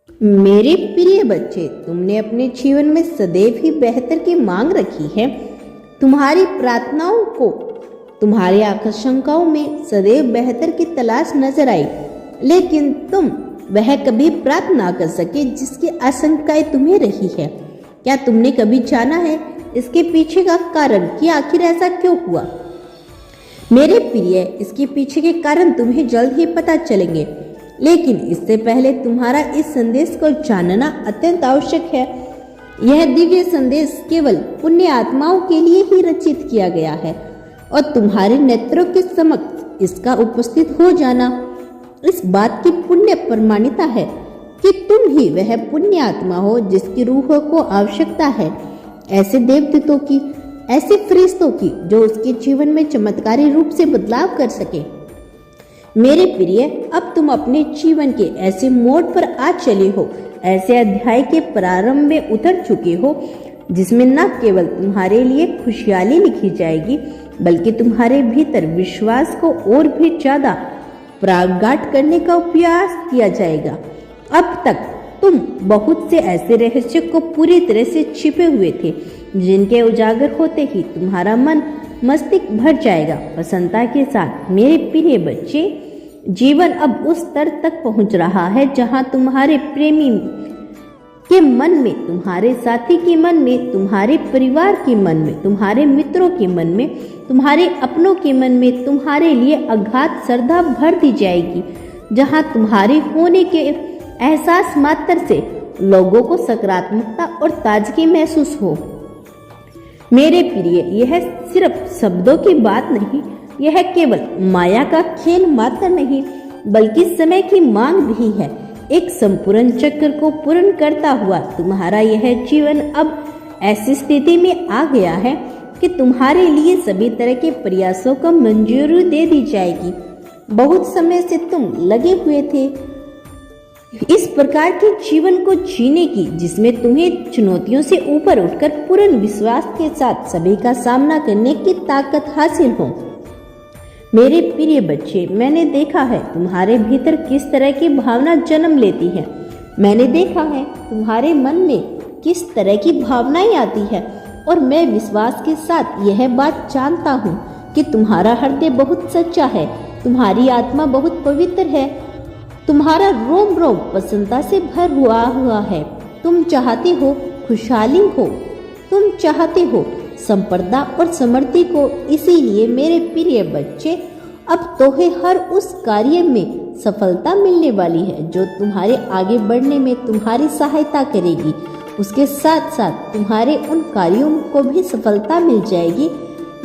मेरे प्रिय बच्चे, तुमने अपने जीवन में सदैव ही बेहतर की मांग रखी है। तुम्हारी प्रार्थनाओं को, तुम्हारी आकांक्षाओं में सदैव बेहतर की तलाश नजर आई, लेकिन तुम वह कभी प्राप्त ना कर सके जिसकी आशंकाएं तुम्हें रही है। क्या तुमने कभी जाना है इसके पीछे का कारण कि आखिर ऐसा क्यों हुआ? मेरे प्रिय, इसके पीछे के कारण तुम्हें जल्द ही पता चलेंगे, लेकिन इससे पहले तुम्हारा इस संदेश को जानना अत्यंत आवश्यक है। यह दिव्य संदेश केवल पुण्य आत्माओं के लिए ही रचित किया गया है और तुम्हारे नेत्रों के समक्ष इसका उपस्थित हो जाना इस बात की पुण्य प्रमाणिता है कि तुम ही वह पुण्य आत्मा हो जिसकी रूह को आवश्यकता है ऐसे देवदूतों की, ऐसे फरिश्तों की जो उसके जीवन में चमत्कारी रूप से बदलाव कर सके। मेरे प्रिय, अब तुम अपने जीवन के ऐसे मोड़ पर आ चले हो, ऐसे अध्याय के प्रारंभ में उतर चुके हो जिसमें न केवल तुम्हारे लिए खुशहाली लिखी जाएगी बल्कि तुम्हारे भीतर विश्वास को और भी ज्यादा प्रगाढ़ करने का प्रयास किया जाएगा। अब तक तुम बहुत से ऐसे रहस्य को पूरी तरह से छिपे हुए थे जिनके उजागर होते ही तुम्हारा मन मस्तिष्क भर जाएगा प्रसन्नता के साथ। मेरे प्रिय बच्चे, जीवन अब उस स्तर तक पहुंच रहा है जहां तुम्हारे प्रेमी के मन में, तुम्हारे साथी के मन में, तुम्हारे परिवार के मन में, तुम्हारे मित्रों के मन में, तुम्हारे अपनों के मन में तुम्हारे लिए अगाध श्रद्धा भर दी जाएगी, जहां तुम्हारे होने के एहसास मात्र से लोगों को सकारात्मकता और ताजगी महसूस हो। मेरे प्रिय, यह सिर्फ शब्दों की बात नहीं, यह केवल माया का खेल मात्र नहीं बल्कि समय की मांग भी है। एक संपूर्ण चक्र को पूर्ण करता हुआ तुम्हारा यह जीवन अब ऐसी स्थिति में आ गया है कि तुम्हारे लिए सभी तरह के प्रयासों को मंजूरी दे दी जाएगी। बहुत समय से तुम लगे हुए थे इस प्रकार के जीवन को जीने की जिसमें तुम्हें चुनौतियों से ऊपर उठकर पूर्ण विश्वास के साथ सभी का सामना करने की ताकत हासिल हो। मेरे प्रिय बच्चे, मैंने देखा है तुम्हारे भीतर किस तरह की भावना जन्म लेती है। मैंने देखा है तुम्हारे मन में किस तरह की भावनाएं आती है और मैं विश्वास के साथ यह बात जानता हूँ कि तुम्हारा हृदय बहुत सच्चा है, तुम्हारी आत्मा बहुत पवित्र है, तुम्हारा रोम रोम प्रसन्नता से भर हुआ है। तुम चाहते हो खुशहाली हो, तुम चाहते हो संपदा और समृद्धि को। इसीलिए मेरे प्रिय बच्चे, अब तुम्हें हर उस कार्य में सफलता मिलने वाली है जो तुम्हारे आगे बढ़ने में तुम्हारी सहायता करेगी। उसके साथ साथ तुम्हारे उन कार्यों को भी सफलता मिल जाएगी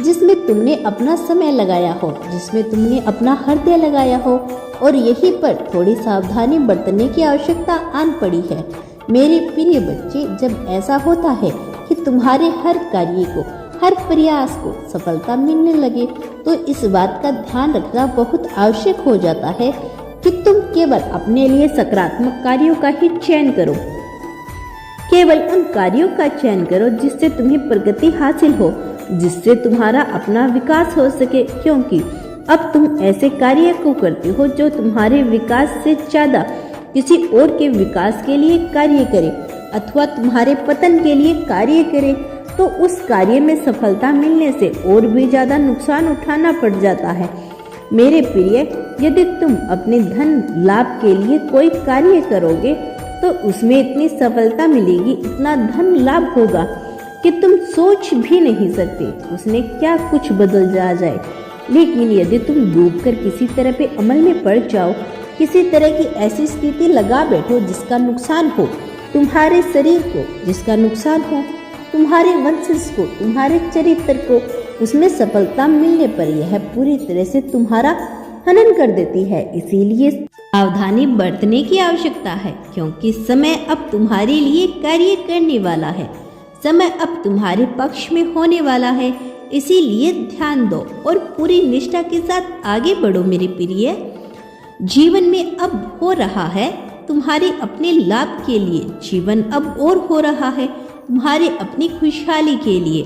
जिसमें तुमने अपना समय लगाया हो, जिसमें तुमने अपना हृदय लगाया हो, और यहीं पर थोड़ी सावधानी बरतने की आवश्यकता आन पड़ी है। मेरे प्रिय बच्चे, जब ऐसा होता है कि तुम्हारे हर कार्य को, हर प्रयास को सफलता मिलने लगे तो इस बात का ध्यान रखना बहुत आवश्यक हो जाता है कि तुम केवल अपने लिए सकारात्मक कार्यों का ही चयन करो, केवल उन कार्यों का चयन करो जिससे तुम्हें प्रगति हासिल हो, जिससे तुम्हारा अपना विकास हो सके, क्योंकि अब तुम ऐसे कार्य को करते हो जो तुम्हारे विकास से ज्यादा किसी और के विकास के लिए कार्य करे अथवा तुम्हारे पतन के लिए कार्य करे, तो उस कार्य में सफलता मिलने से और भी ज्यादा नुकसान उठाना पड़ जाता है। मेरे प्रिय, यदि तुम अपने धन लाभ के लिए कोई कार्य करोगे तो उसमें इतनी सफलता मिलेगी, इतना धन लाभ होगा कि तुम सोच भी नहीं सकते उसने क्या कुछ बदल जाए। लेकिन यदि तुम डूबकर किसी तरह पे अमल में पड़ जाओ, किसी तरह की ऐसी स्थिति लगा बैठो जिसका नुकसान हो तुम्हारे शरीर को, जिसका नुकसान हो तुम्हारे वंशज को, तुम्हारे चरित्र को, उसमें सफलता मिलने पर यह पूरी तरह से तुम्हारा हनन कर देती है। इसीलिए सावधानी बरतने की आवश्यकता है, क्योंकि समय अब तुम्हारे लिए कार्य करने वाला है, समय अब तुम्हारे पक्ष में होने वाला है। इसीलिए ध्यान दो और पूरी निष्ठा के साथ आगे बढ़ो। मेरे प्रिय, जीवन में अब हो रहा है तुम्हारे अपने लाभ के लिए, जीवन अब और हो रहा है तुम्हारे अपनी खुशहाली के लिए।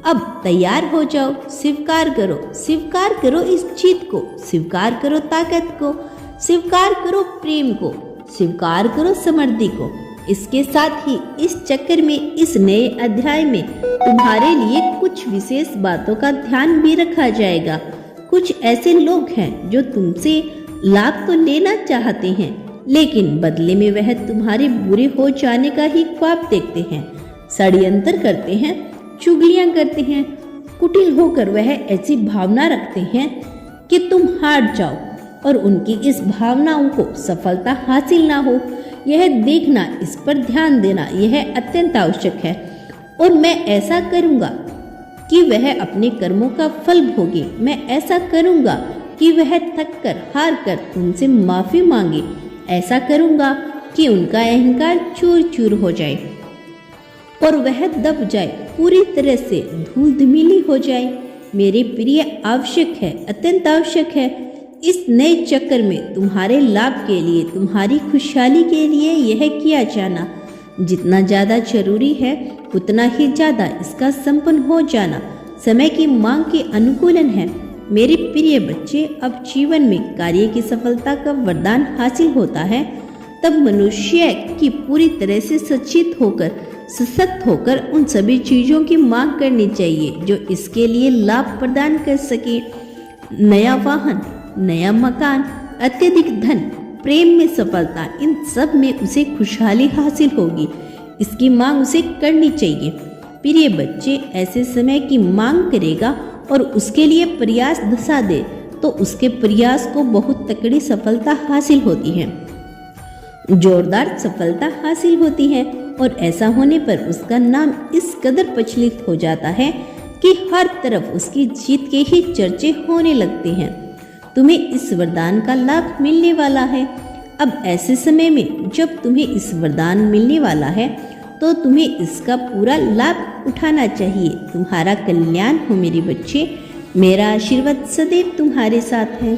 अब तैयार हो जाओ, स्वीकार करो, स्वीकार करो इस जीत को, स्वीकार करो ताकत को, स्वीकार करो प्रेम को, स्वीकार करो समृद्धि को। इसके साथ ही इस चक्र में, इस नए अध्याय में तुम्हारे लिए कुछ विशेष बातों का ध्यान भी रखा जाएगा। कुछ ऐसे लोग हैं जो तुमसे लाभ तो लेना चाहते हैं, लेकिन बदले में वह तुम्हारे बुरे हो जाने का ही ख्वाब देखते हैं, षड्यंत्र करते हैं, चुगलियां करते हैं। कुटिल होकर वह ऐसी भावना रखते हैं कि तुम हार जाओ और उनकी इस भावनाओं को सफलता हासिल ना हो। यह देखना, इस पर ध्यान देना, यह अत्यंत आवश्यक है। और मैं ऐसा करूँगा कि वह अपने कर्मों का फल भोगे। मैं ऐसा करूँगा कि वह थक कर, हार कर तुमसे माफ़ी मांगे। ऐसा करूँगा कि उनका अहंकार चूर चूर हो जाए और वह दब जाए, पूरी तरह से धूल धमीली हो जाए। मेरे प्रिय, आवश्यक है, अत्यंत आवश्यक है इस नए चक्र में तुम्हारे लाभ के लिए, तुम्हारी खुशहाली के लिए यह किया जाना। जितना ज़्यादा जरूरी है उतना ही ज़्यादा इसका संपन्न हो जाना समय की मांग के अनुकूलन है। मेरे प्रिय बच्चे, अब जीवन में कार्य की सफलता का वरदान हासिल होता है तब मनुष्य की पूरी तरह से सचेत होकर, सशक्त होकर उन सभी चीज़ों की मांग करनी चाहिए जो इसके लिए लाभ प्रदान कर सके। नया वाहन, नया मकान, अत्यधिक धन, प्रेम में सफलता, इन सब में उसे खुशहाली हासिल होगी। इसकी मांग उसे करनी चाहिए। प्रिय बच्चे, ऐसे समय की मांग करेगा और उसके लिए प्रयास दशा दे तो उसके प्रयास को बहुत तकड़ी सफलता हासिल होती है, जोरदार सफलता हासिल होती है। और ऐसा होने पर उसका नाम इस कदर प्रचलित हो जाता है कि हर तरफ उसकी जीत के ही चर्चे होने लगते हैं। तुम्हें इस वरदान का लाभ मिलने वाला है। अब ऐसे समय में जब तुम्हें इस वरदान मिलने वाला है तो तुम्हें इसका पूरा लाभ उठाना चाहिए। तुम्हारा कल्याण हो मेरे बच्चे। मेरा आशीर्वाद सदैव तुम्हारे साथ है।